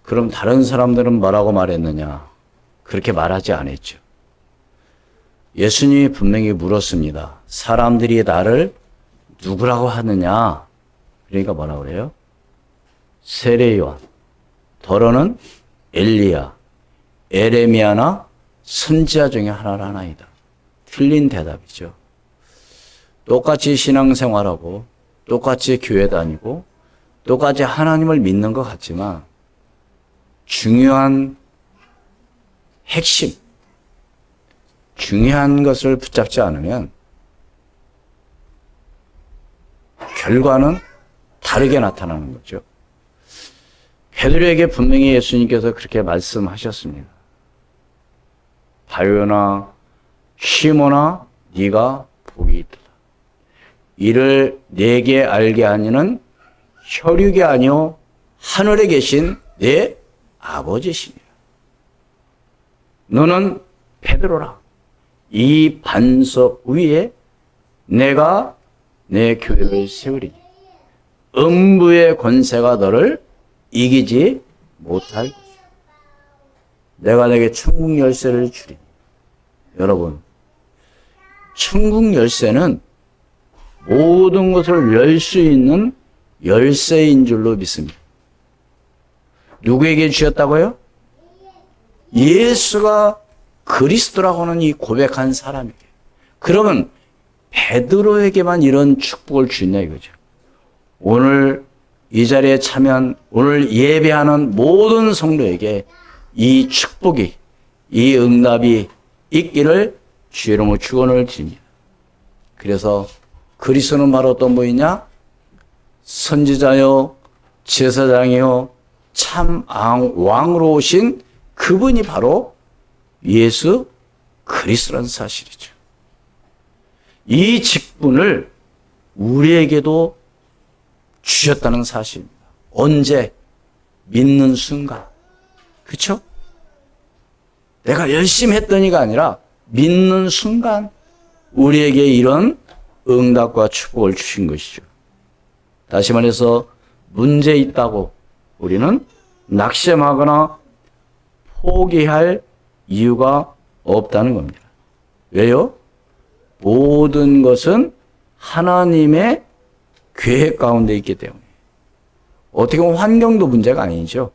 그럼 다른 사람들은 뭐라고 말했느냐? 그렇게 말하지 않았죠. 예수님이 분명히 물었습니다. 사람들이 나를 누구라고 하느냐? 그러니까 뭐라고 그래요? 세례 요한, 더러는 엘리야, 에레미야나 선지자 중에 하나이다. 틀린 대답이죠. 똑같이 신앙생활하고 똑같이 교회 다니고 똑같이 하나님을 믿는 것 같지만 중요한 핵심, 중요한 것을 붙잡지 않으면 결과는 다르게 나타나는 거죠. 베드로에게 분명히 예수님께서 그렇게 말씀하셨습니다. 바요나 시몬아 네가 복이 있다. 이를 내게 알게 하니는 혈육이 아니요 하늘에 계신 내 아버지시니라. 너는 베드로라. 이 반석 위에 내가 내 교회를 세우리니 음부의 권세가 너를 이기지 못할 것이다. 내가 내게 천국 열쇠를 주리니. 여러분, 천국 열쇠는 모든 것을 열 수 있는 열쇠인 줄로 믿습니다. 누구에게 주셨다고요? 예수가 그리스도라고 하는 이 고백한 사람에게. 그러면 베드로에게만 이런 축복을 주냐 이거죠. 오늘 이 자리에 참여한, 오늘 예배하는 모든 성도에게 이 축복이, 이 응답이 있기를 주의 이름으로 축원을 드립니다. 그래서 그리스도는 바로 어떤 분이냐? 선지자요, 제사장이요, 참 왕으로 오신 그분이 바로 예수 그리스도라는 사실이죠. 이 직분을 우리에게도 주셨다는 사실입니다. 언제? 믿는 순간. 그렇죠? 내가 열심히 했더니가 아니라 믿는 순간 우리에게 이런 응답과 축복을 주신 것이죠. 다시 말해서 문제 있다고 우리는 낙심하거나 포기할 이유가 없다는 겁니다. 왜요? 모든 것은 하나님의 계획 가운데 있기 때문에. 어떻게 보면 환경도 문제가 아니죠.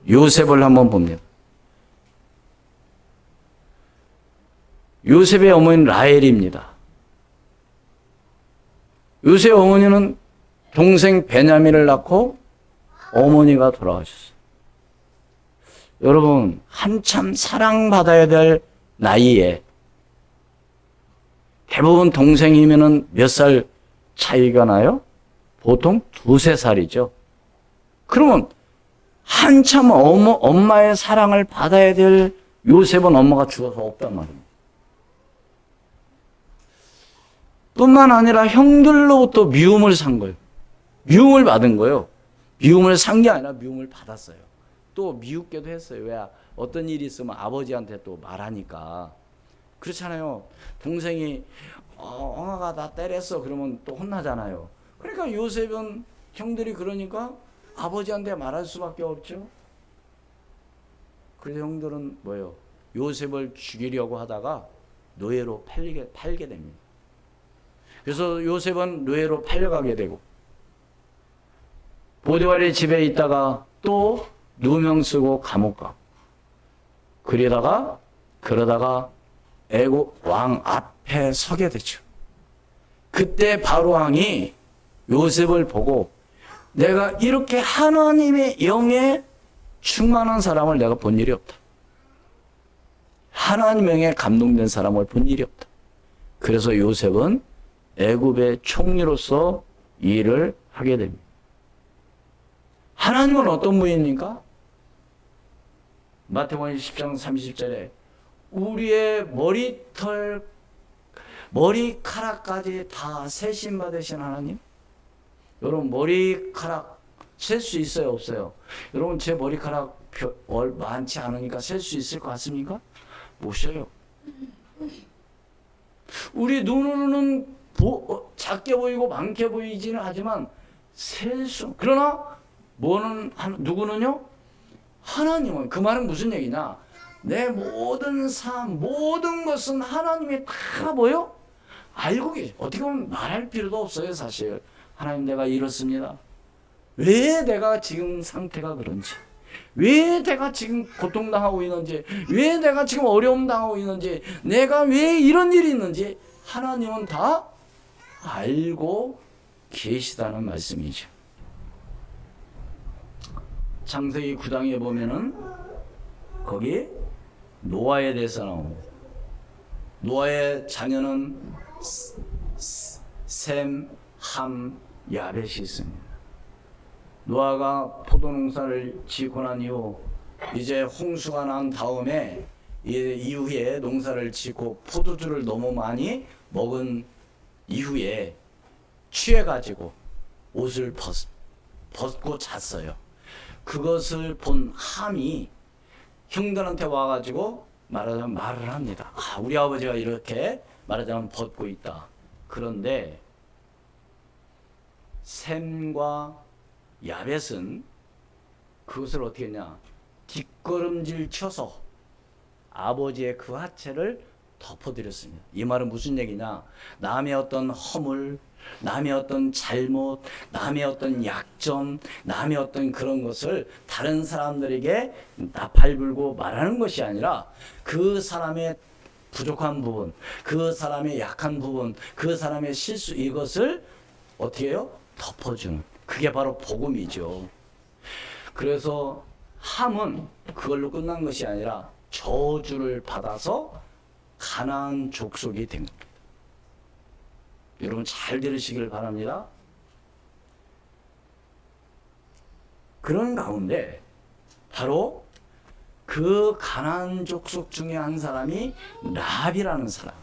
요셉을 한번 봅니다. 요셉의 어머니는 라헬입니다. 요셉의 어머니는 동생 베냐민을 낳고 어머니가 돌아가셨어요. 여러분, 한참 사랑받아야 될 나이에 대부분 동생이면은 몇 살 차이가 나요? 보통 2-3살이죠. 그러면 한참 엄마의 사랑을 받아야 될 요셉은 엄마가 죽어서 없단 말입니다. 뿐만 아니라 형들로부터 미움을 산 거예요. 미움을 받은 거예요. 미움을 산 게 아니라 미움을 받았어요. 또 미웃게도 했어요. 왜? 어떤 일이 있으면 아버지한테 또 말하니까. 그렇잖아요. 동생이 엉아가 나 때렸어 그러면 또 혼나잖아요. 그러니까 요셉은 형들이 그러니까 아버지한테 말할 수밖에 없죠. 그래서 형들은 뭐예요? 요셉을 죽이려고 하다가 노예로 팔게 됩니다. 그래서 요셉은 노예로 팔려가게 되고 보디발의 집에 있다가 또 누명 쓰고 감옥 가고 그러다가 애굽 왕 앞에 서게 되죠. 그때 바로 왕이 요셉을 보고 내가 이렇게 하나님의 영에 충만한 사람을 내가 본 일이 없다. 하나님의 영에 감동된 사람을 본 일이 없다. 그래서 요셉은 애굽의 총리로서 일을 하게 됩니다. 하나님은 어떤 분입니까? 마태복음 10장 30절에 우리의 머리카락까지 다 세심 받으신 하나님. 여러분 머리카락 셀 수 있어요 없어요? 여러분 제 머리카락 많지 않으니까 셀 수 있을 것 같습니까? 못 쉬어요. 우리 눈으로는 작게 보이고 많게 보이지는 하지만 그러나 누구는요? 하나님은. 그 말은 무슨 얘기냐? 내 모든 삶, 모든 것은 하나님이 다 뭐요? 알고 계셔. 어떻게 보면 말할 필요도 없어요, 사실. 하나님, 내가 이렇습니다. 왜 내가 지금 상태가 그런지, 왜 내가 지금 고통당하고 있는지, 왜 내가 지금 어려움 당하고 있는지, 내가 왜 이런 일이 있는지 하나님은 다 알고 계시다는 말씀이죠. 창세기 9장에 보면은 거기 노아에 대해서 나옵니다. 노아의 자녀는 셈, 함, 야벳이 있습니다. 노아가 포도농사를 짓고 난 이후 이제 홍수가 난 다음에 이후에 농사를 짓고 포도주를 너무 많이 먹은 이후에 취해가지고 옷을 벗고 잤어요. 그것을 본 함이 형들한테 와가지고 말하자면 말을 합니다. 우리 아버지가 이렇게 말하자면 벗고 있다. 그런데 셈과 야벳은 그것을 어떻게 했냐? 뒷걸음질 쳐서 아버지의 그 하체를 덮어드렸습니다. 이 말은 무슨 얘기냐? 남의 어떤 허물, 남의 어떤 잘못, 남의 어떤 약점, 남의 어떤 그런 것을 다른 사람들에게 나팔불고 말하는 것이 아니라 그 사람의 부족한 부분, 그 사람의 약한 부분, 그 사람의 실수, 이것을 어떻게 해요? 덮어주는. 그게 바로 복음이죠. 그래서 함은 그걸로 끝난 것이 아니라 저주를 받아서 가나안 족속이 된 겁니다. 여러분 잘 들으시길 바랍니다. 그런 가운데 바로 그 가나안 족속 중에 한 사람이 랍이라는 사람.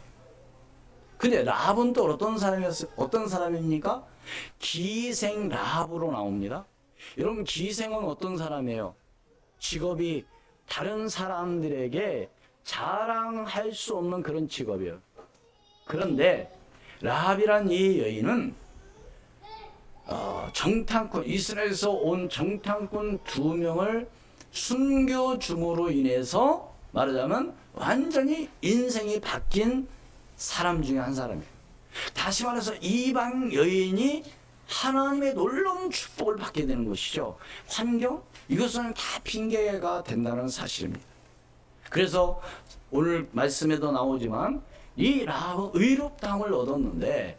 근데 랍은 또 어떤 사람입니까? 기생 랍으로 나옵니다. 여러분 기생은 어떤 사람이에요? 직업이 다른 사람들에게 자랑할 수 없는 그런 직업이에요. 그런데 랍이란 이 여인은 정탐꾼, 이스라엘에서 온 정탐꾼 2명을 순교줌으로 인해서 말하자면 완전히 인생이 바뀐 사람 중에 한 사람이에요. 다시 말해서 이방 여인이 하나님의 놀라운 축복을 받게 되는 것이죠. 환경? 이것은 다 핑계가 된다는 사실입니다. 그래서 오늘 말씀에도 나오지만 이 랍은 의롭다함을 얻었는데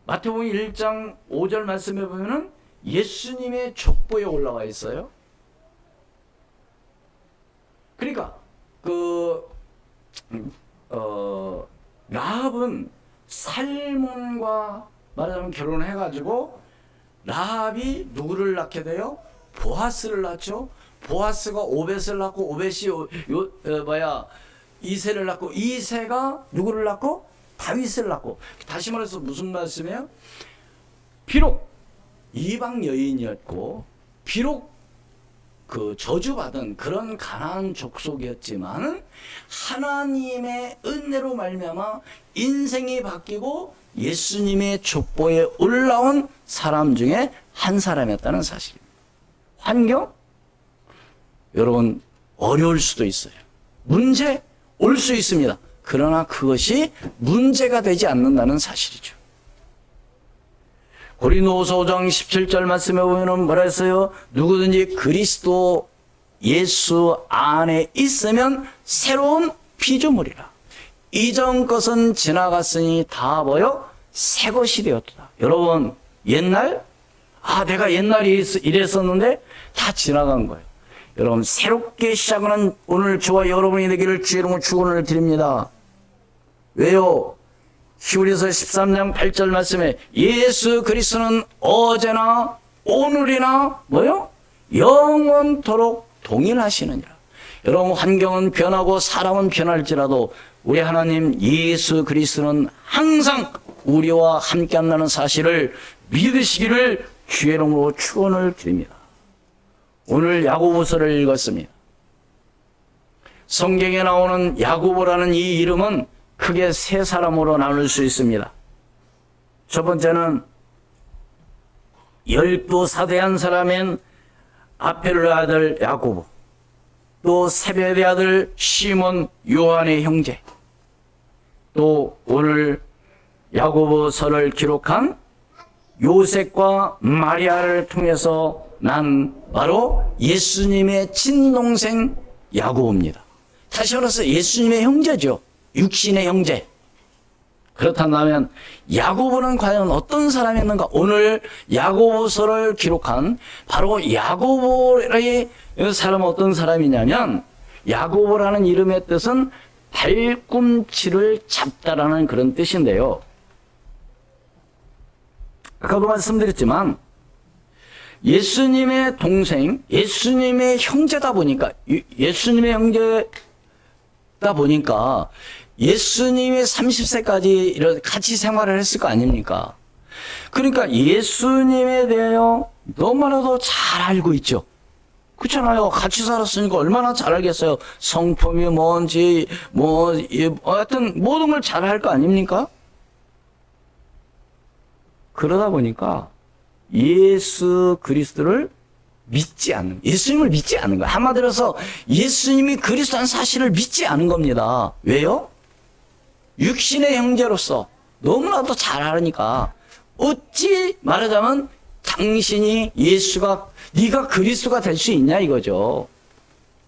마태복음 1장 5절 말씀에 보면은 예수님의 족보에 올라와 있어요. 그러니까 랍은 살몬과 말하자면 결혼을 해가지고 랍이 누구를 낳게 돼요? 보아스를 낳죠. 보아스가 오벳을 낳고 오벳이 이새를 낳고 이새가 누구를 낳고 다윗을 낳고. 다시 말해서 무슨 말씀이에요? 비록 이방 여인이었고 비록 그 저주받은 그런 가나안 족속이었지만 하나님의 은혜로 말미암아 인생이 바뀌고 예수님의 족보에 올라온 사람 중에 한 사람이었다는 사실입니다. 환경? 여러분 어려울 수도 있어요. 문제 올 수 있습니다. 그러나 그것이 문제가 되지 않는다는 사실이죠. 고린도후서 5장 17절 말씀에 보면 뭐라 했어요? 누구든지 그리스도 예수 안에 있으면 새로운 피조물이라. 이전 것은 지나갔으니 다 뭐요? 새 것이 되었다. 여러분 옛날? 내가 옛날에 이랬었는데 다 지나간 거예요. 여러분 새롭게 시작하는 오늘 저와 여러분이 되기를 주의 이름으로 축원을 드립니다. 왜요? 히브리서 13장 8절 말씀에 예수 그리스도는 어제나 오늘이나 뭐요? 영원토록 동일하시느니라. 여러분 환경은 변하고 사람은 변할지라도 우리 하나님 예수 그리스도는 항상 우리와 함께 한다는 사실을 믿으시기를 주의 이름으로 축원을 드립니다. 오늘 야고보서를 읽었습니다. 성경에 나오는 야고보라는 이 이름은 크게 세 사람으로 나눌 수 있습니다. 첫 번째는 12 사대한 사람은 아펠로의 아들 야고보, 또 세베대의 아들 시몬 요한의 형제, 또 오늘 야고보서를 기록한 요셉과 마리아를 통해서 난 바로 예수님의 친동생 야고보입니다. 다시 말해서 예수님의 형제죠. 육신의 형제. 그렇다면 야고보는 과연 어떤 사람이었는가? 오늘 야고보서를 기록한 바로 야고보의 사람은 어떤 사람이냐면, 야고보라는 이름의 뜻은 발꿈치를 잡다라는 그런 뜻인데요. 아까도 말씀드렸지만 예수님의 동생, 예수님의 형제다 보니까, 예수님의 형제다 보니까 예수님이 30세까지 이런 같이 생활을 했을 거 아닙니까? 그러니까 예수님에 대하여 너무나도 잘 알고 있죠. 그렇잖아요. 같이 살았으니까 얼마나 잘 알겠어요. 성품이 뭔지, 하여튼 모든 걸 잘 할 거 아닙니까? 그러다 보니까 예수 그리스도를 믿지 않는, 예수님을 믿지 않는 거예요. 한마디로 해서 예수님이 그리스도라는 사실을 믿지 않은 겁니다. 왜요? 육신의 형제로서 너무나도 잘 알으니까 어찌 말하자면 당신이 네가 그리스도가 될 수 있냐 이거죠.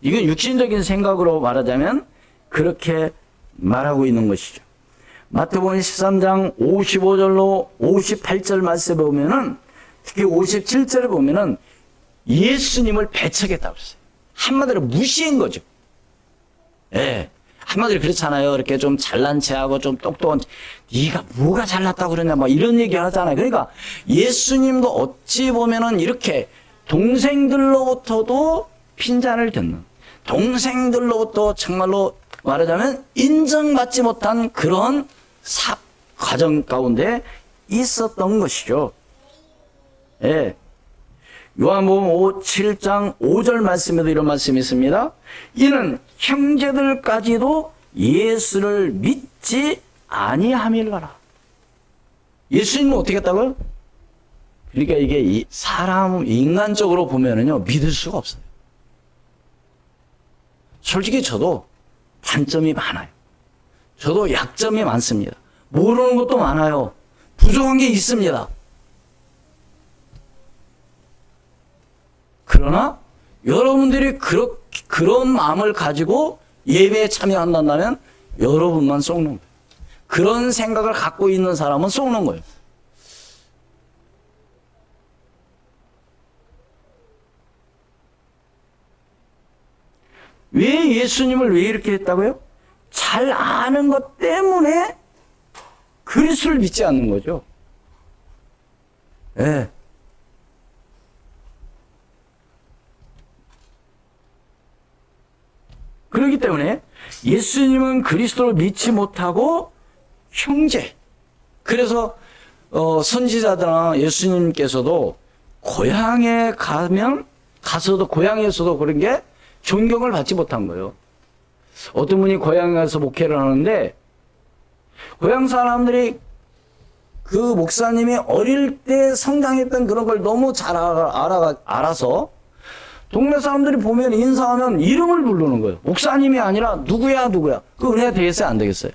이건 육신적인 생각으로 말하자면 그렇게 말하고 있는 것이죠. 마태복음 13장 55절로 58절 말씀에 보면은, 특히 57절에 보면은 예수님을 배척했다고 했어요. 한마디로 무시한 거죠. 예. 한마디로 그렇잖아요. 이렇게 좀 잘난 체하고 좀 똑똑한, 네가 뭐가 잘났다고 그러냐, 막 이런 얘기 하잖아요. 그러니까 예수님도 어찌 보면은 이렇게 동생들로부터도 핀잔을 듣는, 동생들로부터 정말로 말하자면 인정받지 못한 그런 과정 가운데 있었던 것이죠. 예. 요한복음 7장 5절 말씀에도 이런 말씀이 있습니다. 이는 형제들까지도 예수를 믿지 아니함일러라. 예수님은 어떻게 했다고요? 그러니까 이게 사람 인간적으로 보면은요, 믿을 수가 없어요. 솔직히 저도 단점이 많아요. 저도 약점이 많습니다. 모르는 것도 많아요. 부족한 게 있습니다. 그러나 여러분들이 그런 마음을 가지고 예배에 참여한다면 여러분만 속는 거예요. 그런 생각을 갖고 있는 사람은 속는 거예요. 왜 예수님을 왜 이렇게 했다고요? 잘 아는 것 때문에 그리스도를 믿지 않는 거죠. 예. 그렇기 때문에 예수님은 그리스도를 믿지 못하고 형제. 그래서 선지자들이나 예수님께서도 고향에 가서도 고향에서도 그런 게 존경을 받지 못한 거예요. 어떤 분이 고향에 가서 목회를 하는데 고향 사람들이 그 목사님이 어릴 때 성장했던 그런 걸 너무 잘 알아서 동네 사람들이 보면 인사하면 이름을 부르는 거예요. 목사님이 아니라 누구야. 그 은혜가 되겠어요? 안 되겠어요?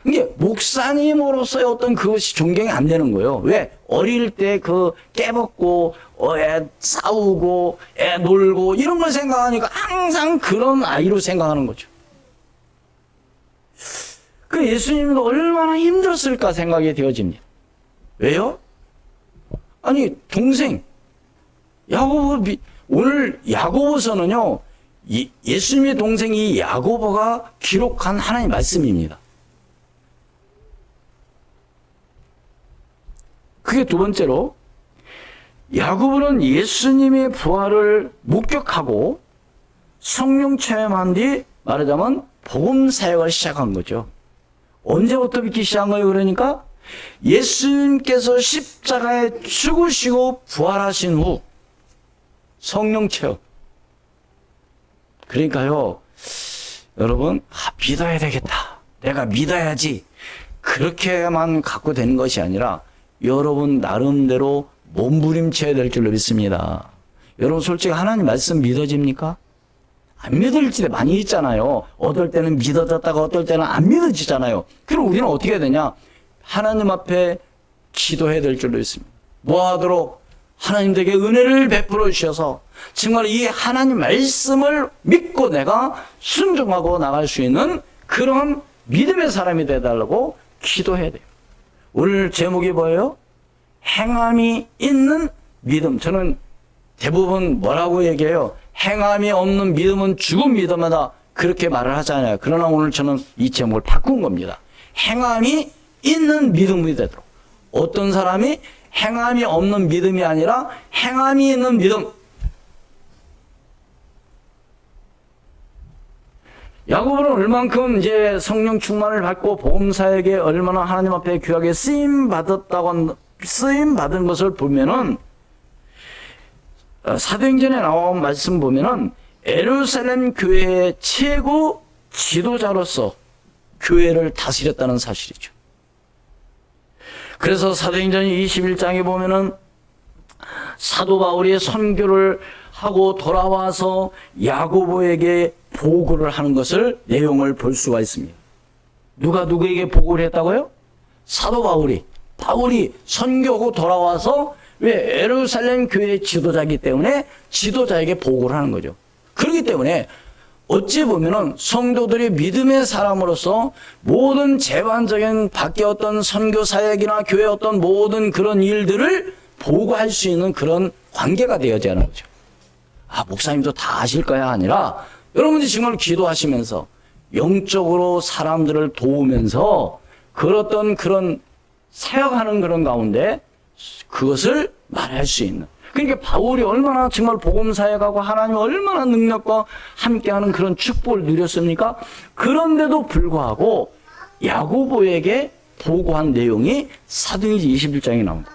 이게 목사님으로서의 어떤 그것이 존경이 안 되는 거예요. 왜? 어릴 때 깨벗고 애 싸우고 애 놀고 이런 걸 생각하니까 항상 그런 아이로 생각하는 거죠. 그 예수님도 얼마나 힘들었을까 생각이 되어집니다. 왜요? 아니 동생 오늘 야고보서는요, 예수님의 동생이 야고보가 기록한 하나님의 말씀입니다. 그게 두 번째로, 야고보는 예수님의 부활을 목격하고 성령 체험한 뒤 말하자면 복음 사역을 시작한 거죠. 언제부터 믿기 시작한 거예요? 그러니까 예수님께서 십자가에 죽으시고 부활하신 후 성령 체험. 그러니까요, 여러분, 믿어야 되겠다. 내가 믿어야지. 그렇게만 갖고 되는 것이 아니라 여러분 나름대로 몸부림쳐야 될 줄로 믿습니다. 여러분 솔직히 하나님 말씀 믿어집니까? 안 믿을 때 많이 있잖아요. 어떨 때는 믿어졌다가 어떨 때는 안 믿어지잖아요. 그럼 우리는 어떻게 해야 되냐? 하나님 앞에 기도해야 될 줄로 믿습니다. 뭐 하도록? 하나님에게 은혜를 베풀어 주셔서 정말 이 하나님 말씀을 믿고 내가 순종하고 나갈 수 있는 그런 믿음의 사람이 되달라고 기도해야 돼요. 오늘 제목이 뭐예요? 행함이 있는 믿음. 저는 대부분 뭐라고 얘기해요? 행함이 없는 믿음은 죽은 믿음이다. 그렇게 말을 하잖아요. 그러나 오늘 저는 이 제목을 바꾼 겁니다. 행함이 있는 믿음이 되도록. 어떤 사람이 행함이 없는 믿음이 아니라 행함이 있는 믿음. 야고보는 얼만큼 이제 성령 충만을 받고 복음사에게 얼마나 하나님 앞에 귀하게 쓰임 받은 것을 보면은 사도행전에 나온 말씀 보면은 예루살렘 교회의 최고 지도자로서 교회를 다스렸다는 사실이죠. 그래서 사도행전 21장에 보면은 사도 바울이 선교를 하고 돌아와서 야고보에게 보고를 하는 것을 내용을 볼 수가 있습니다. 누가 누구에게 보고를 했다고요? 사도 바울이 선교하고 돌아와서 왜 예루살렘 교회의 지도자이기 때문에 지도자에게 보고를 하는 거죠. 그렇기 때문에 어찌 보면은 성도들이 믿음의 사람으로서 모든 재반적인 밖에 어떤 선교 사역이나 교회 어떤 모든 그런 일들을 보고할 수 있는 그런 관계가 되어야 하는 거죠. 아, 목사님도 다 아실 거야 아니라 여러분들이 정말 기도하시면서 영적으로 사람들을 도우면서 그런 사역하는 그런 가운데 그것을 말할 수 있는. 그러니까 바울이 얼마나 정말 복음 사역하고 하나님 얼마나 능력과 함께하는 그런 축복을 누렸습니까? 그런데도 불구하고 야고보에게 보고한 내용이 사도행전 21장에 나옵니다.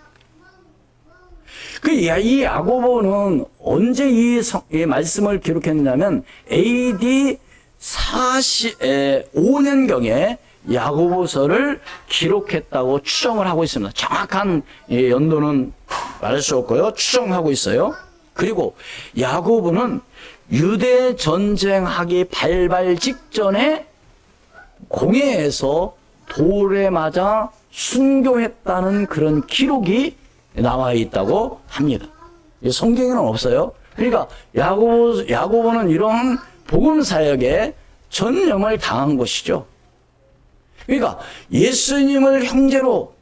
이 야고보는 언제 이 말씀을 기록했냐면 AD 45년경에 야고보서를 기록했다고 추정을 하고 있습니다. 정확한 연도는 말할 수 없고요. 추정하고 있어요. 그리고 야고보는 유대 전쟁하기 발발 직전에 공회에서 돌에 맞아 순교했다는 그런 기록이 나와 있다고 합니다. 성경에는 없어요. 그러니까 야고보는 이런 복음 사역에 전념을 당한 것이죠. 그러니까 예수님을 형제로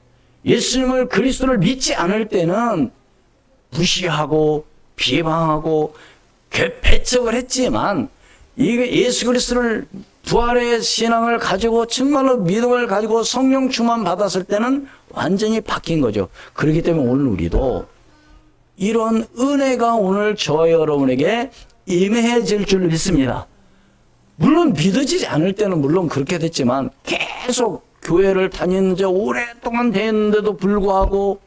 예수님을 그리스도를 믿지 않을 때는 무시하고 비방하고 배척을 했지만 이게 예수 그리스도를 부활의 신앙을 가지고 정말로 믿음을 가지고 성령 충만 받았을 때는 완전히 바뀐 거죠. 그렇기 때문에 오늘 우리도 이런 은혜가 오늘 저와 여러분에게 임해질 줄 믿습니다. 물론 믿어지지 않을 때는 물론 그렇게 됐지만 계속 교회를 다니는 지 오랫동안 됐는데도 불구하고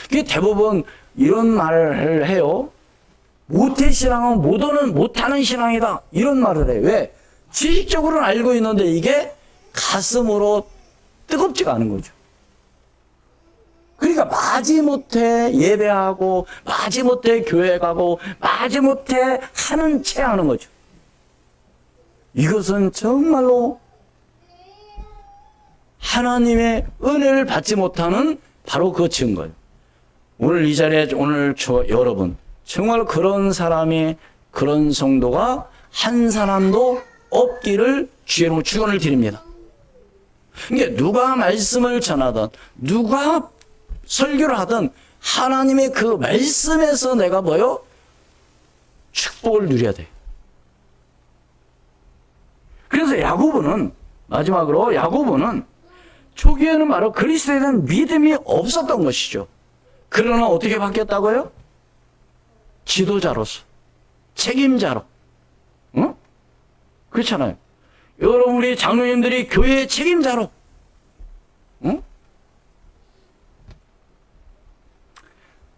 그게 대부분 이런 말을 해요. 모태 신앙은 못하는 신앙이다. 이런 말을 해요. 왜? 지식적으로는 알고 있는데 이게 가슴으로 뜨겁지가 않은 거죠. 그러니까 마지못해 예배하고 마지못해 교회 가고 마지못해 하는 채 하는 거죠. 이것은 정말로 하나님의 은혜를 받지 못하는 바로 그 증거예요. 오늘 이 자리에 오늘 여러분 정말 그런 사람이 그런 성도가 한 사람도 없기를 주의 축원을 드립니다. 그러니까 누가 말씀을 전하든 누가 설교를 하든 하나님의 그 말씀에서 내가 뭐요? 축복을 누려야 돼. 그래서 마지막으로 야고보는 초기에는 바로 그리스도에 대한 믿음이 없었던 것이죠. 그러나 어떻게 바뀌었다고요? 지도자로서, 책임자로. 응? 그렇잖아요. 여러분 우리 장로님들이 교회의 책임자로. 응?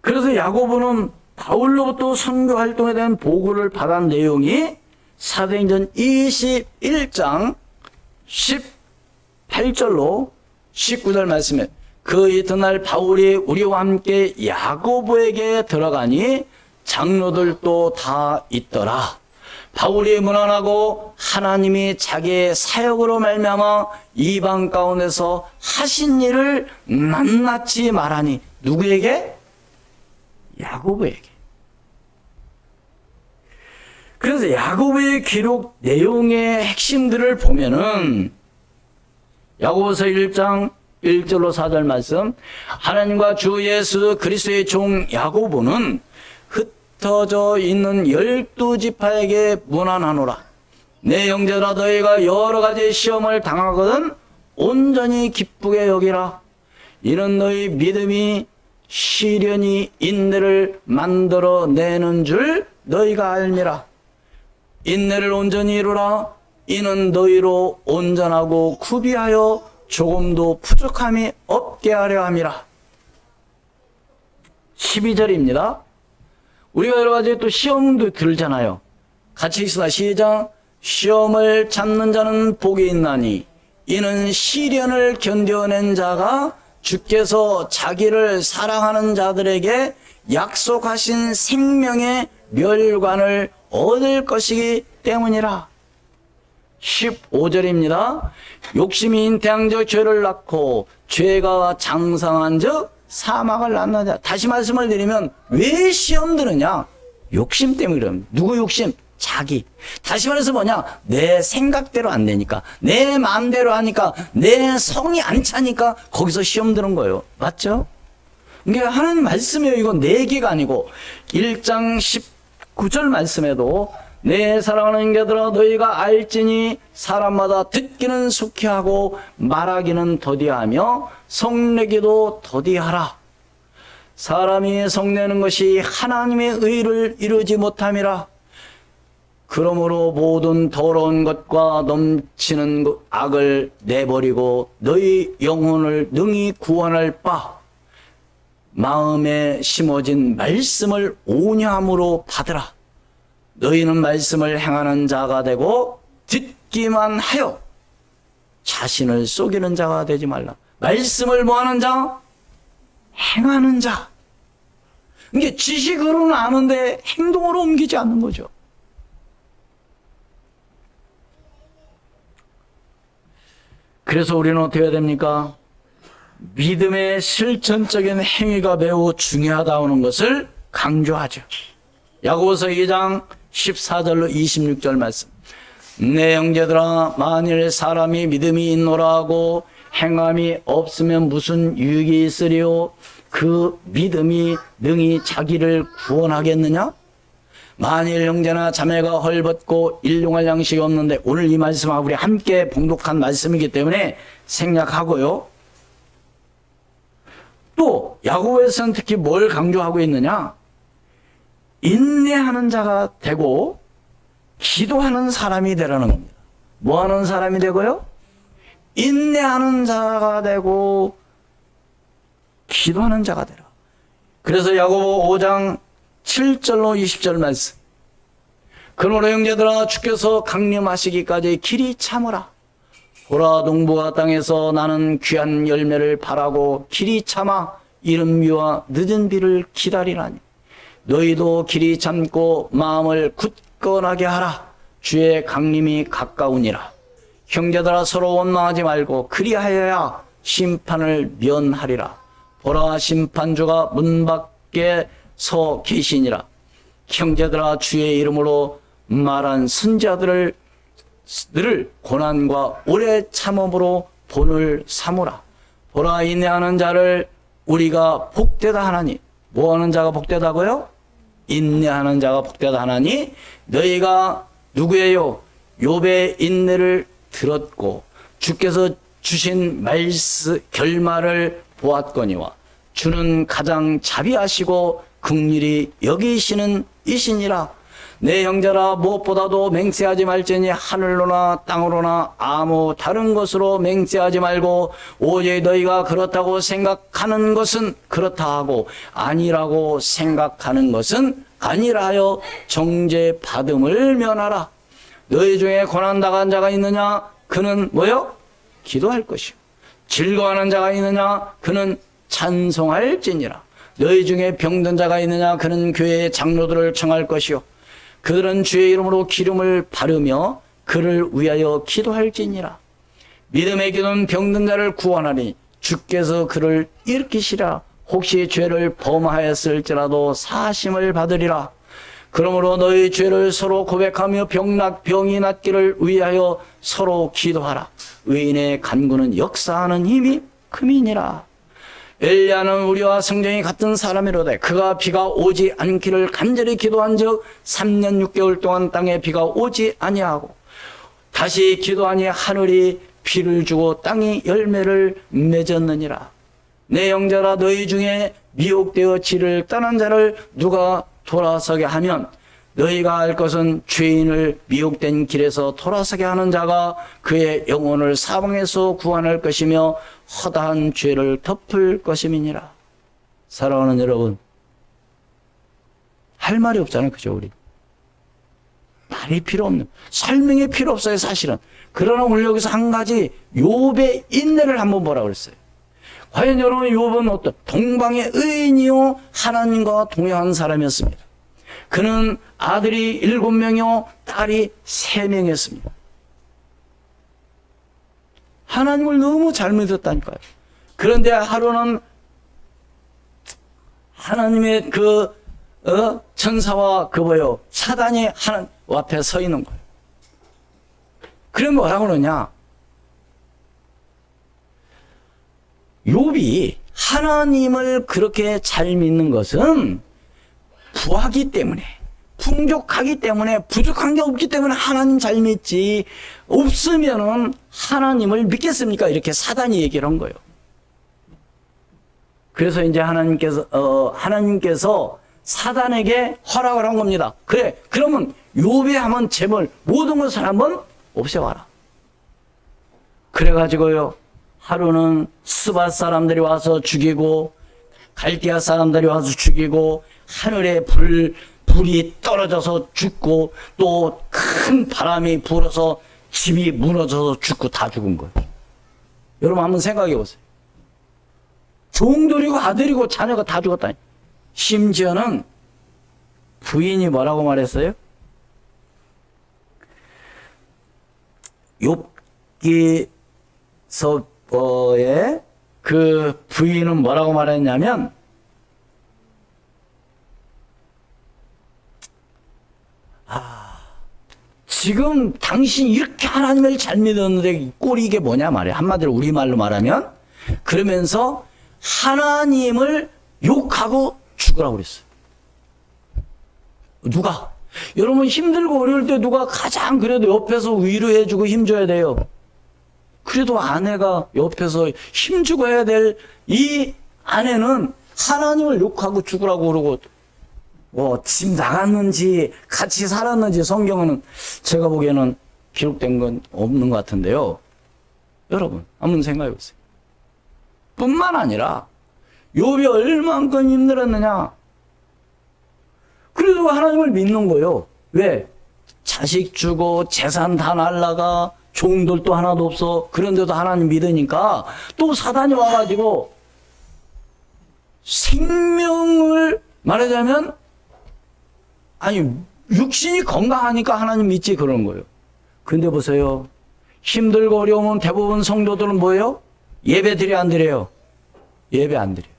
그래서 야고보는 바울로부터 선교 활동에 대한 보고를 받은 내용이 사도행전 21장 18절로 19절 말씀에 그 이튿날 바울이 우리와 함께 야고보에게 들어가니 장로들도 다 있더라. 바울이 문안하고 하나님이 자기의 사역으로 말미암아 이방 가운데서 하신 일을 낱낱이 말하니 누구에게? 야고보에게. 그래서 야고보의 기록 내용의 핵심들을 보면은 야고보서 1장 1절로 4절 말씀, 하나님과 주 예수 그리스도의 종 야고보는 흩어져 있는 12지파에게 문안하노라. 내 형제들아, 너희가 여러 가지 시험을 당하거든 온전히 기쁘게 여기라. 이는 너희 믿음이 시련이 인내를 만들어내는 줄 너희가 알미라. 인내를 온전히 이루라. 이는 너희로 온전하고 구비하여 조금도 부족함이 없게 하려 함이라. 12절입니다. 우리가 여러 가지 또 시험도 들잖아요. 같이 있으나 시작. 시험을 참는 자는 복이 있나니 이는 시련을 견뎌낸 자가 주께서 자기를 사랑하는 자들에게 약속하신 생명의 멸관을 얻을 것이기 때문이라. 15절입니다. 욕심이 잉태한즉 죄를 낳고 죄가 장성한즉 사망을 낳느냐. 다시 말씀을 드리면 왜 시험 드느냐? 욕심 때문에 그래요. 누구 욕심? 자기. 다시 말해서 뭐냐? 내 생각대로 안 되니까, 내 마음대로 하니까, 내 성이 안 차니까 거기서 시험 드는 거예요. 맞죠? 이게 하나님 말씀이에요. 이건 내 얘기가 아니고 1장 19절 말씀에도 내 사랑하는 형제들아, 너희가 알지니 사람마다 듣기는 속히하고 말하기는 더디하며 성내기도 더디하라. 사람이 성내는 것이 하나님의 의를 이루지 못함이라. 그러므로 모든 더러운 것과 넘치는 악을 내버리고 너희 영혼을 능히 구원할 바 마음에 심어진 말씀을 온유함으로 받으라. 너희는 말씀을 행하는 자가 되고 듣기만 하여 자신을 속이는 자가 되지 말라. 말씀을 뭐하는 자? 행하는 자. 이게 지식으로는 아는데 행동으로 옮기지 않는 거죠. 그래서 우리는 어떻게 해야 됩니까? 믿음의 실천적인 행위가 매우 중요하다는 것을 강조하죠. 야고보서 2장 14절로 26절 말씀. 내 형제들아, 만일 사람이 믿음이 있노라 하고 행함이 없으면 무슨 유익이 있으리요? 그 믿음이 능히 자기를 구원하겠느냐? 만일 형제나 자매가 헐벗고 일용할 양식이 없는데, 오늘 이 말씀하고 우리 함께 봉독한 말씀이기 때문에 생략하고요. 또 야고보에서는 특히 뭘 강조하고 있느냐? 인내하는 자가 되고 기도하는 사람이 되라는 겁니다. 뭐 하는 사람이 되고요? 인내하는 자가 되고 기도하는 자가 되라. 그래서 야고보 5장 7절로 20절 말씀. 그러므로 형제들아, 주께서 강림하시기까지 길이 참으라. 보라, 농부가 땅에서 나는 귀한 열매를 바라고 길이 참아 이른 비와 늦은 비를 기다리라니. 너희도 길이 참고 마음을 굳건하게 하라. 주의 강림이 가까우니라. 형제들아, 서로 원망하지 말고 그리하여야 심판을 면하리라. 보라, 심판주가 문 밖에 서 계시니라. 형제들아, 주의 이름으로 말한 선지자들을 고난과 오래 참음으로 본을 삼으라. 보라, 인내하는 자를 우리가 복되다 하나니. 뭐하는 자가 복되다고요? 인내하는 자가 복되다 하나니. 너희가 누구예요? 욥의 인내를 들었고 주께서 주신 결말을 보았거니와 주는 가장 자비하시고 긍휼히 여기시는 이시니라. 내 형제라, 무엇보다도 맹세하지 말지니 하늘로나 땅으로나 아무 다른 것으로 맹세하지 말고 오직 너희가 그렇다고 생각하는 것은 그렇다 하고 아니라고 생각하는 것은 아니라 하여 정죄 받음을 면하라. 너희 중에 고난당한 자가 있느냐? 그는 뭐요? 기도할 것이요. 즐거워하는 자가 있느냐? 그는 찬송할지니라. 너희 중에 병든 자가 있느냐? 그는 교회의 장로들을 청할 것이요 그들은 주의 이름으로 기름을 바르며 그를 위하여 기도할지니라. 믿음의 기도는 병든 자를 구원하니 주께서 그를 일으키시라. 혹시 죄를 범하였을지라도 사심을 받으리라. 그러므로 너희 죄를 서로 고백하며 병이 낫기를 위하여 서로 기도하라. 의인의 간구는 역사하는 힘이 큼이니라. 엘리야는 우리와 성정이 같은 사람이로되 그가 비가 오지 않기를 간절히 기도한 즉 3년 6개월 동안 땅에 비가 오지 아니하고 다시 기도하니 하늘이 비를 주고 땅이 열매를 맺었느니라. 내 영자라 너희 중에 미혹되어 지를 떠난 자를 누가 돌아서게 하면 너희가 알 것은 죄인을 미혹된 길에서 돌아서게 하는 자가 그의 영혼을 사방에서 구원할 것이며 허다한 죄를 덮을 것임이니라. 사랑하는 여러분, 할 말이 없잖아요. 그죠? 우리 말이 필요 없는, 설명이 필요 없어요. 사실은. 그러나 오늘 여기서 한 가지 욥의 인내를 한번 보라 그랬어요. 과연 여러분, 욥은 어떤 동방의 의인이요 하나님과 동행한 사람이었습니다. 그는 아들이 7명이요 딸이 3명이었습니다. 하나님을 너무 잘 믿었다니까요. 그런데 하루는 하나님의 천사와 사단이 하나님 앞에 서 있는 거예요. 그래 뭐라고 그러냐? 욥이 하나님을 그렇게 잘 믿는 것은 부하기 때문에, 풍족하기 때문에, 부족한 게 없기 때문에 하나님 잘 믿지, 없으면은 하나님을 믿겠습니까? 이렇게 사단이 얘기를 한 거예요. 그래서 이제 하나님께서 사단에게 허락을 한 겁니다. 그래, 그러면 욥의 한번 재물, 모든 것을 한번 없애와라. 그래가지고요, 하루는 스밧 사람들이 와서 죽이고, 갈대아 사람들이 와서 죽이고, 하늘에 불이 떨어져서 죽고, 또 큰 바람이 불어서 집이 무너져서 죽고 다 죽은 거예요. 여러분 한번 생각해 보세요. 종들이고 아들이고 자녀가 다 죽었다니. 심지어는 부인이 뭐라고 말했어요? 욥기서의 그 부인은 뭐라고 말했냐면, 지금 당신 이렇게 하나님을 잘 믿었는데 꼴이 이게 뭐냐 말이야. 한마디로 우리말로 말하면, 그러면서 하나님을 욕하고 죽으라고 그랬어요. 누가? 여러분 힘들고 어려울 때 누가 가장 그래도 옆에서 위로해주고 힘줘야 돼요. 그래도 아내가 옆에서 힘주고 해야 될 이 아내는 하나님을 욕하고 죽으라고 그러고, 집 나갔는지 같이 살았는지 성경은 제가 보기에는 기록된 건 없는 것 같은데요. 여러분 한번 생각해 보세요. 뿐만 아니라 욥이 얼만큼 힘들었느냐. 그래도 하나님을 믿는 거예요. 왜? 자식 주고 재산 다 날라가, 종들도 하나도 없어. 그런데도 하나님 믿으니까 또 사단이 와가지고 생명을 말하자면, 육신이 건강하니까 하나님 믿지 그러는 거예요. 근데 보세요. 힘들고 어려우면 대부분 성도들은 뭐예요? 예배 드려 안 드려요? 예배 안 드려요.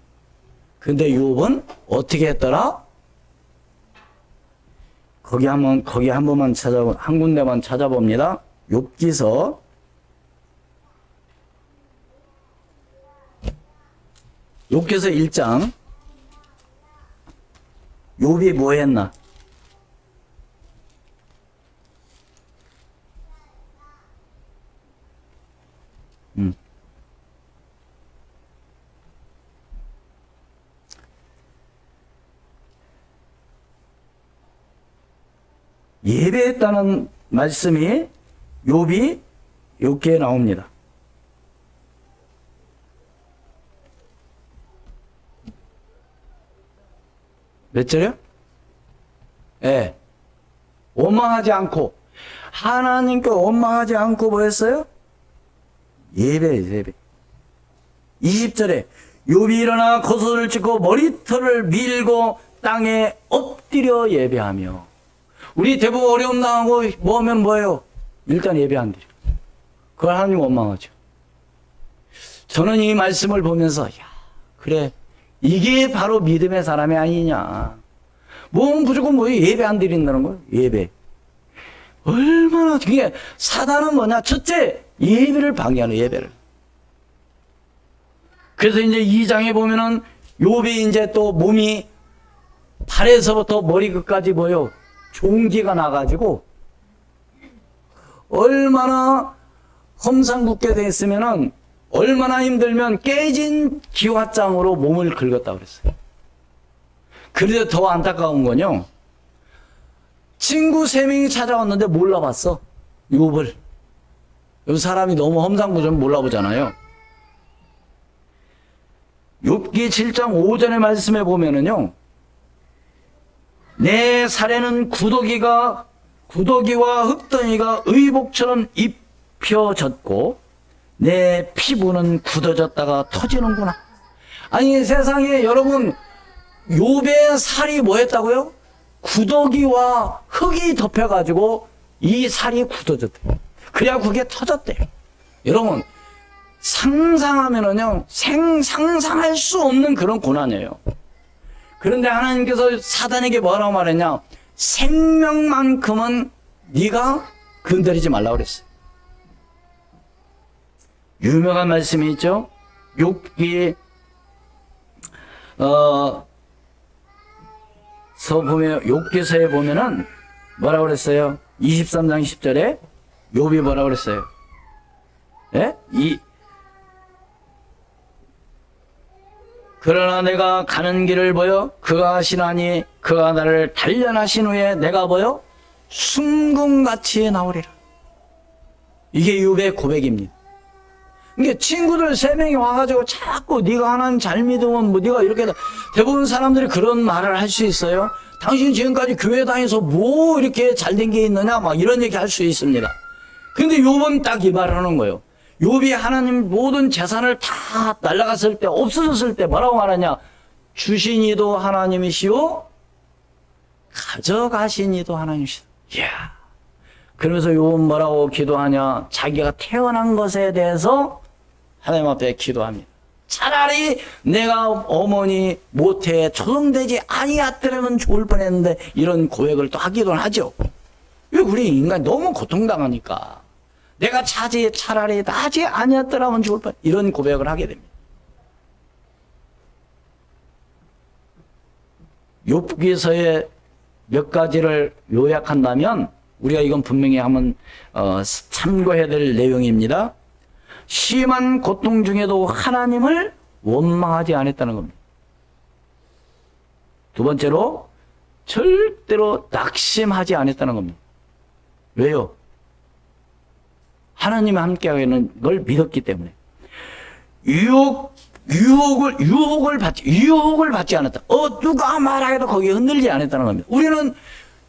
근데 욥은 어떻게 했더라? 거기 한 번만 한 군데만 찾아봅니다. 욥기서 1장. 욥이 뭐 했나? 예배했다는 말씀이 욥이 여기에 나옵니다. 몇 절이요? 예. 원망하지 않고, 하나님께 원망하지 않고 뭐 했어요? 예배. 20절에 욥이 일어나 겉옷을 찢고 머리털을 밀고 땅에 엎드려 예배하며. 우리 대부분 어려움 당하고 뭐 하면 뭐예요? 일단 예배 안 드려. 그걸 하나님 원망하죠. 저는 이 말씀을 보면서 야, 그래, 이게 바로 믿음의 사람이 아니냐. 뭐 무조건 뭐 예배 안 드린다는 거예요. 예배. 얼마나 그게 사단은 뭐냐? 첫째, 예배를 방해하는 예배를. 그래서 이제 2장에 보면은 욥이 이제 또 몸이 발에서부터 머리끝까지 뭐요? 종기가 나가지고 얼마나 험상궂게 됐으면은 얼마나 힘들면 깨진 기와장으로 몸을 긁었다고 그랬어요. 그래도 더 안타까운 건요. 친구 3명이 찾아왔는데 몰라봤어. 욥을. 이 사람이 너무 험상궂으면 몰라보잖아요. 욥기 7장 5절의 말씀에 보면은요. 내 살에는 구더기와 흙덩이가 의복처럼 입혀졌고 내 피부는 굳어졌다가 터지는구나. 아니 세상에 여러분 욥의 살이 뭐였다고요? 구더기와 흙이 덮여가지고 이 살이 굳어졌대요. 그래야 그게 터졌대요. 여러분 상상하면은요 상상할 수 없는 그런 고난이에요. 그런데 하나님께서 사단에게 뭐라고 말했냐? 생명만큼은 네가 건드리지 말라고 그랬어요. 유명한 말씀이 있죠. 욥기 욥기서에 보면은 뭐라고 그랬어요? 23장 10절에 욥이 뭐라고 그랬어요? 예? 그러나 내가 가는 길을 보여 그가 하시나니 그가 나를 단련하신 후에 내가 보여 순금같이 나오리라. 이게 욥의 고백입니다. 이게 친구들 3명이 와가지고 자꾸 네가 하나님 잘 믿으면 뭐 네가 이렇게 대부분 사람들이 그런 말을 할 수 있어요. 당신 지금까지 교회 다녀서 뭐 이렇게 잘된 게 있느냐 막 이런 얘기 할 수 있습니다. 근데 욥은 딱 이 말을 하는 거예요. 욥이 하나님 모든 재산을 다 날아갔을 때 없어졌을 때 뭐라고 말하냐? 주신 이도 하나님이시오 가져가신 이도 하나님이시오. 이야. 그러면서 욥은 뭐라고 기도하냐? 자기가 태어난 것에 대해서 하나님 앞에 기도합니다. 차라리 내가 어머니 모태에 조성되지 아니었더라면 좋을 뻔했는데 이런 고백을 또 하기도 하죠. 왜 우리 인간이 너무 고통당하니까 내가 차라리 나지 아니었더라면 좋을 뻔 이런 고백을 하게 됩니다. 욥기서의 몇 가지를 요약한다면 우리가 이건 분명히 한번 참고해야 될 내용입니다. 심한 고통 중에도 하나님을 원망하지 않았다는 겁니다. 두 번째로 절대로 낙심하지 않았다는 겁니다. 왜요? 하나님이 함께하는 걸 믿었기 때문에. 유혹을 받지 않았다. 누가 말하여도 거기에 흔들리지 않았다는 겁니다. 우리는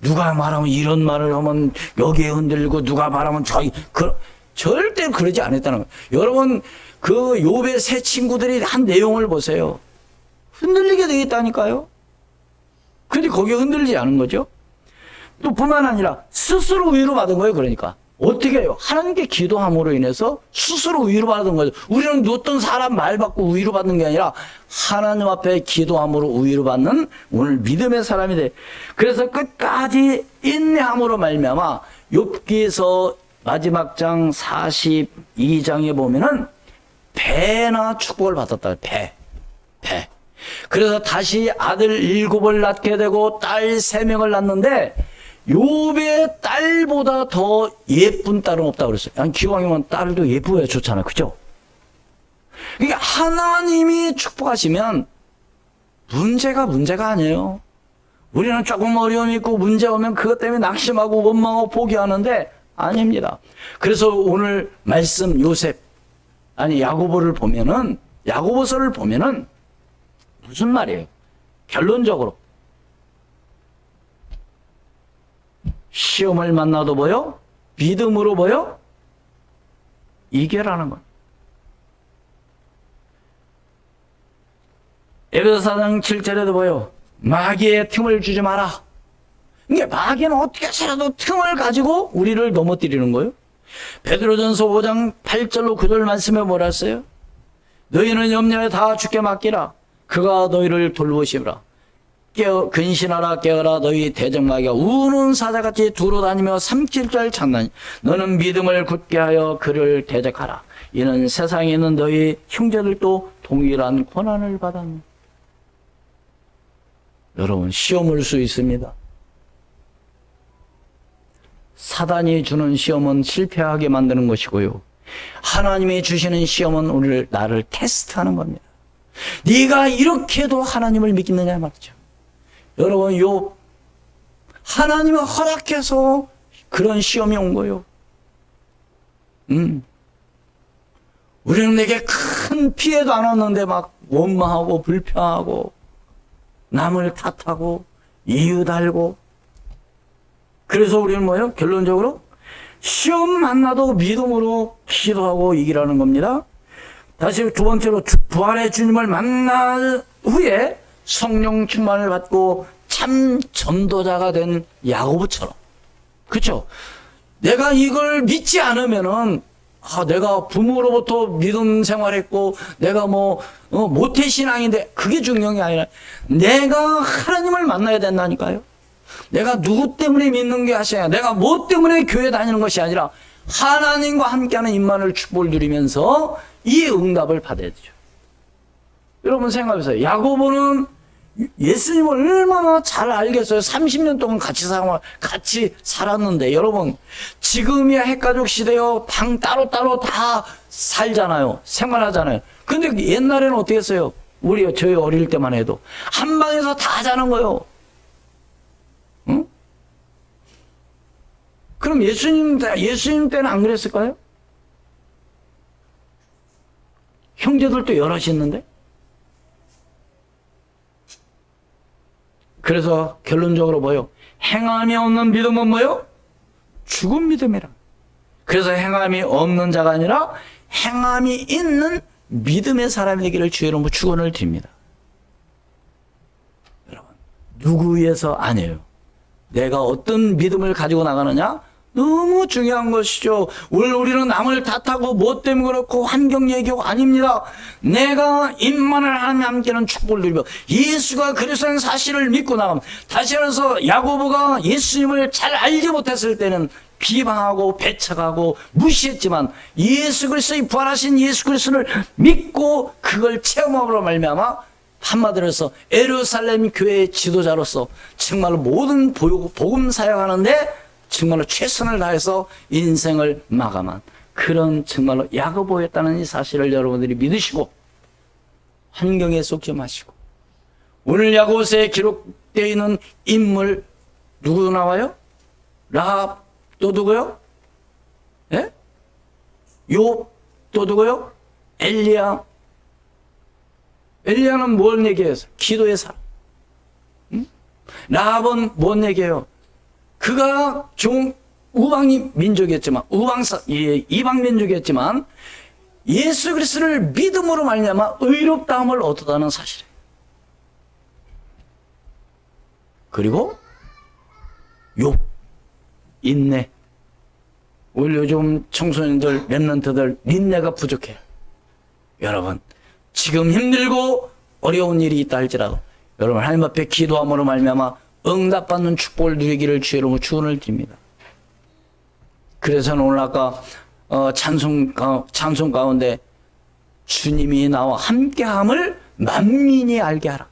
누가 말하면 이런 말을 하면 여기에 흔들리고 누가 말하면 절대 그러지 않았다는 거예요. 여러분 그 욥의 세 친구들이 한 내용을 보세요. 흔들리게 되겠다니까요. 근데 거기에 흔들리지 않은 거죠. 또 뿐만 아니라 스스로 위로받은 거예요. 그러니까 어떻게 해요? 하나님께 기도함으로 인해서 스스로 위로받은 거죠. 우리는 어떤 사람 말 받고 위로받는 게 아니라 하나님 앞에 기도함으로 위로받는 오늘 믿음의 사람이 돼. 그래서 끝까지 인내함으로 말미암아 욥기서 마지막 장 42장에 보면은 배나 축복을 받았다. 배. 그래서 다시 아들 7을 낳게 되고 딸 3명을 낳는데 욥의 딸보다 더 예쁜 딸은 없다고 그랬어요. 아니, 기왕이면 딸도 예쁘야 좋잖아요. 그죠? 그러니까 하나님이 축복하시면 문제가 아니에요. 우리는 조금 어려움이 있고 문제 오면 그것 때문에 낙심하고 원망하고 포기하는데 아닙니다. 그래서 오늘 말씀 야고보를 보면은 야고보서를 보면은 무슨 말이에요? 결론적으로 시험을 만나도 뭐요? 믿음으로 뭐요? 이겨라는 것. 에베소 4장 7절에도 보여. 마귀의 틈을 주지 마라. 이게 마귀는 어떻게 해서라도 틈을 가지고 우리를 넘어뜨리는 거예요. 베드로전서 5장 8절로 9절 말씀에 뭐라 했어요? 너희는 염려에 다 주께 맡기라. 그가 너희를 돌보시리라. 근신하라 깨어라. 너희 대적마귀가 우는 사자같이 두루 다니며 삼킬 줄 찾나니 너는 믿음을 굳게 하여 그를 대적하라. 이는 세상에 있는 너희 형제들도 동일한 고난을 받았니. 여러분, 시험 올 수 있습니다. 사단이 주는 시험은 실패하게 만드는 것이고요. 하나님이 주시는 시험은 오늘 나를 테스트하는 겁니다. 네가 이렇게도 하나님을 믿겠느냐 말이죠. 여러분, 하나님이 허락해서 그런 시험이 온 거예요. 우리는 내게 큰 피해도 안 왔는데 막 원망하고 불평하고 남을 탓하고 이유 달고. 그래서 우리는 뭐예요? 결론적으로 시험 만나도 믿음으로 기도하고 이기라는 겁니다. 다시 두 번째로 부활의 주님을 만난 후에 성령 충만을 받고 참 전도자가 된 야고보처럼. 그렇죠? 내가 이걸 믿지 않으면은 내가 부모로부터 믿음 생활했고 내가 모태신앙인데 그게 중요한 게 아니라 내가 하나님을 만나야 된다니까요. 내가 누구 때문에 믿는 게 아니라 내가 뭐 때문에 교회 다니는 것이 아니라 하나님과 함께하는 임마누엘 축복을 누리면서 이 응답을 받아야 되죠. 여러분 생각해보세요. 야고보는 예수님을 얼마나 잘 알겠어요. 30년 동안 같이 살았는데 여러분 지금이야 핵가족 시대요. 방 따로따로 다 살잖아요. 생활하잖아요. 근데 옛날에는 어떻게 했어요? 저희 어릴 때만 해도 한 방에서 다 자는 거예요. 응? 그럼 예수님 때는 안 그랬을까요? 형제들도 여럿이 있는데? 그래서 결론적으로 뭐요? 행함이 없는 믿음은 뭐요? 죽은 믿음이라. 그래서 행함이 없는 자가 아니라 행함이 있는 믿음의 사람이 되기를 주의 이름으로 축원을 드립니다. 여러분, 누구 위해서 아니에요. 내가 어떤 믿음을 가지고 나가느냐? 너무 중요한 것이죠. 우리는 남을 탓하고 뭐 때문에 그렇고 환경 얘기하고 아닙니다. 내가 임만을 하나님 함께는 축복을 누리며 예수가 그리스도인 사실을 믿고 나가면, 다시 말해서 야고보가 예수님을 잘 알지 못했을 때는 비방하고 배척하고 무시했지만 예수 그리스도의 부활하신 예수 그리스도를 믿고 그걸 체험함으로 말미암아 한마디로 해서 예루살렘 교회의 지도자로서 정말로 모든 복음 사역하는데 정말로 최선을 다해서 인생을 마감한 그런 정말로 야고보였다는 이 사실을 여러분들이 믿으시고 환경에 속지 마시고, 오늘 야고보서에 기록되어 있는 인물 누구 나와요? 라합 또 누구요? 예? 욥 또 누구요? 엘리야. 엘리야는 뭘 얘기해서? 기도의 사람. 응? 라합은 뭔 얘기해요? 그가 우방 민족이었지만 이방 민족이었지만 예수 그리스도를 믿음으로 말미암아 의롭다함을 얻었다는 사실이에요. 그리고 욥, 인내. 오늘 요즘 청소년들, 랩런트들 인내가 부족해요. 여러분, 지금 힘들고 어려운 일이 있다 할지라도 여러분 하나님 앞에 기도함으로 말미암아 응답받는 축복을 누리기를 주의 이름으로 축원을 드립니다. 그래서 오늘 아까 찬송 가운데 주님이 나와 함께함을 만민이 알게 하라.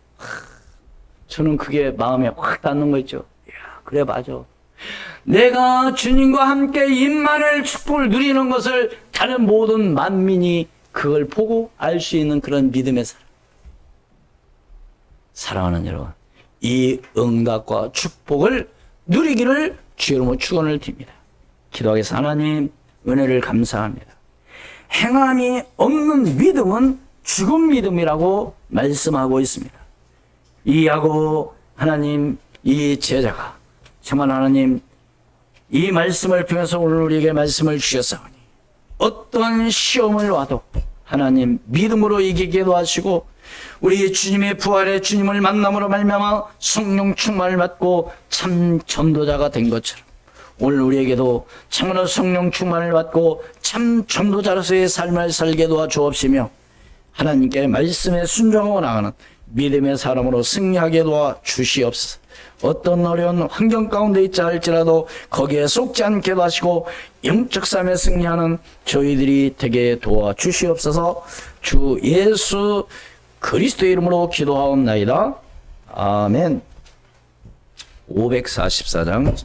저는 그게 마음에 확 닿는 거 있죠. 이야, 그래 맞아. 내가 주님과 함께 임마누엘 축복을 누리는 것을 다른 모든 만민이 그걸 보고 알 수 있는 그런 믿음의 사람. 사랑하는 여러분, 이 응답과 축복을 누리기를 주의 이름으로 축원을 드립니다. 기도하겠습니다. 하나님, 은혜를 감사합니다. 행함이 없는 믿음은 죽은 믿음이라고 말씀하고 있습니다. 이 야고보 하나님, 이 제자가 정말 하나님 이 말씀을 통해서 오늘 우리에게 말씀을 주셨사오니 어떤 시험을 와도 하나님 믿음으로 이기게 도와주시고 우리 주님의 부활의 주님을 만남으로 말미암아 성령 충만을 받고 참 전도자가 된 것처럼 오늘 우리에게도 참으로 성령 충만을 받고 참 전도자로서의 삶을 살게 도와 주옵시며 하나님께 말씀에 순종하고 나가는 믿음의 사람으로 승리하게 도와 주시옵소서. 어떤 어려운 환경 가운데 있자 할지라도 거기에 속지 않게 하시고 영적 삶에 승리하는 저희들이 되게 도와 주시옵소서. 주 예수 그리스도의 이름으로 기도하옵나이다. 아멘. 544장